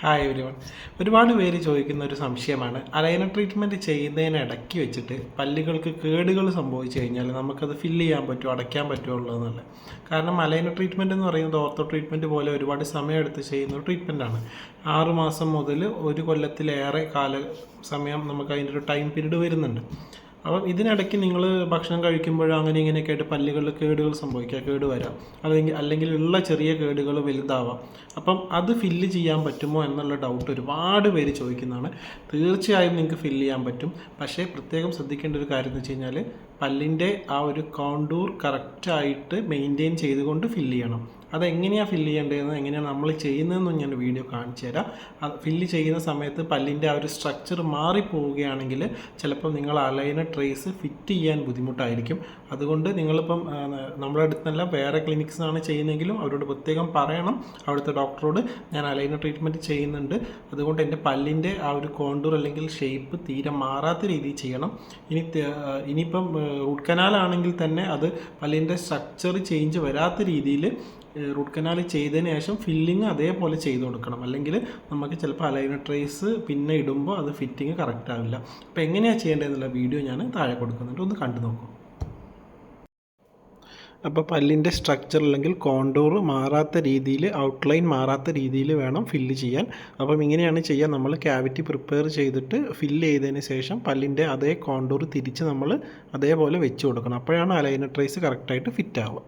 Hi everyone. ഒരുപാട് പേര് ചോദിക്കുന്ന ഒരു സംശയമാണ്, അലൈനർ ട്രീറ്റ്മെൻറ്റ് ചെയ്യുന്നതിനിടയ്ക്ക് വെച്ചിട്ട് പല്ലുകൾക്ക് കേടുകൾ സംഭവിച്ചു കഴിഞ്ഞാൽ നമുക്കത് ഫില്ല് ചെയ്യാൻ പറ്റുമോ, അടയ്ക്കാൻ പറ്റുമോ എന്നുള്ളത്. കാരണം അലൈനർ ട്രീറ്റ്മെൻറ്റ് എന്ന് പറയുന്നത് ഓർത്തോ ട്രീറ്റ്മെൻറ്റ് പോലെ ഒരുപാട് സമയമെടുത്ത് ചെയ്യുന്ന ഒരു ട്രീറ്റ്മെൻറ്റാണ്. 6 മാസം മുതൽ 1 കൊല്ലത്തിലേറെ സമയം നമുക്ക് അതിൻ്റെ ഒരു ടൈം പീരീഡ് വരുന്നുണ്ട്. അപ്പം ഇതിനിടയ്ക്ക് നിങ്ങൾ ഭക്ഷണം കഴിക്കുമ്പോഴോ അങ്ങനെ ഇങ്ങനെയൊക്കെ ആയിട്ട് പല്ലുകളിൽ കേടുകൾ സംഭവിക്കുക, കേട് വരാം, അല്ലെങ്കിൽ ഉള്ള ചെറിയ കേടുകൾ വലുതാവാം. അപ്പം അത് ഫില്ല് ചെയ്യാൻ പറ്റുമോ എന്നുള്ള ഡൗട്ട് ഒരുപാട് പേര് ചോദിക്കുന്നതാണ്. തീർച്ചയായും നിങ്ങൾക്ക് ഫില്ല് ചെയ്യാൻ പറ്റും. പക്ഷേ പ്രത്യേകം ശ്രദ്ധിക്കേണ്ട ഒരു കാര്യം എന്ന് വെച്ച് കഴിഞ്ഞാൽ പല്ലിൻ്റെ ആ ഒരു കോണ്ടൂർ കറക്റ്റായിട്ട് മെയിൻറ്റെയിൻ ചെയ്തുകൊണ്ട് ഫില്ല് ചെയ്യണം. അതെങ്ങനെയാണ് ഫില്ല് ചെയ്യേണ്ടതെന്ന്, എങ്ങനെയാണ് നമ്മൾ ചെയ്യുന്നതെന്നും ഞാൻ വീഡിയോ കാണിച്ചു തരാം. ഫില്ല് ചെയ്യുന്ന സമയത്ത് പല്ലിൻ്റെ ആ ഒരു സ്ട്രക്ചർ മാറിപ്പോവുകയാണെങ്കിൽ ചിലപ്പോൾ നിങ്ങൾ അലൈനർ ട്രേസ് ഫിറ്റ് ചെയ്യാൻ ബുദ്ധിമുട്ടായിരിക്കും. അതുകൊണ്ട് നിങ്ങളിപ്പം നമ്മുടെ അടുത്തെല്ലാം വേറെ ക്ലിനിക്സാണ് ചെയ്യുന്നതെങ്കിലും അവരോട് പ്രത്യേകം പറയണം, അവിടുത്തെ ഡോക്ടറോട് ഞാൻ അലൈനർ ട്രീറ്റ്മെൻറ്റ് ചെയ്യുന്നുണ്ട്, അതുകൊണ്ട് എൻ്റെ പല്ലിൻ്റെ ആ ഒരു കോണ്ടൂർ അല്ലെങ്കിൽ ഷേപ്പ് തീരെ മാറാത്ത രീതിയിൽ ചെയ്യണം. ഇനിയിപ്പം റൂട്ട് കനാലാണെങ്കിൽ തന്നെ അത് പല്ലിൻ്റെ സ്ട്രക്ചർ ചേഞ്ച് വരാത്ത രീതിയിൽ റൂട്ട് കനാൽ ചെയ്തതിന് ശേഷം ഫില്ലിങ് അതേപോലെ ചെയ്ത് കൊടുക്കണം. അല്ലെങ്കിൽ നമുക്ക് ചിലപ്പോൾ അലൈനർ ട്രേസ് പിന്നെ ഇടുമ്പോൾ അത് ഫിറ്റിങ് കറക്റ്റ് ആവില്ല. അപ്പോൾ എങ്ങനെയാണ് ചെയ്യേണ്ടതെന്നുള്ള വീഡിയോ ഞാൻ താഴെ കൊടുക്കുന്നുണ്ട്, ഒന്ന് കണ്ടു നോക്കൂ. അപ്പോൾ പല്ലിൻ്റെ സ്ട്രക്ചർ അല്ലെങ്കിൽ കോണ്ടൂർ മാറാത്ത രീതിയിൽ, ഔട്ട്ലൈൻ മാറാത്ത രീതിയിൽ വേണം ഫില്ല് ചെയ്യാൻ. അപ്പം ഇങ്ങനെയാണ് ചെയ്യാൻ. നമ്മൾ ക്യാവിറ്റി പ്രിപ്പയർ ചെയ്തിട്ട് ഫില്ല് ചെയ്തതിന് ശേഷം പല്ലിൻ്റെ അതേ കോണ്ടൂർ തിരിച്ച് നമ്മൾ അതേപോലെ വെച്ച് കൊടുക്കണം. അപ്പോഴാണ് അലൈനർ ട്രേസ് കറക്റ്റായിട്ട് ഫിറ്റ് ആവുക.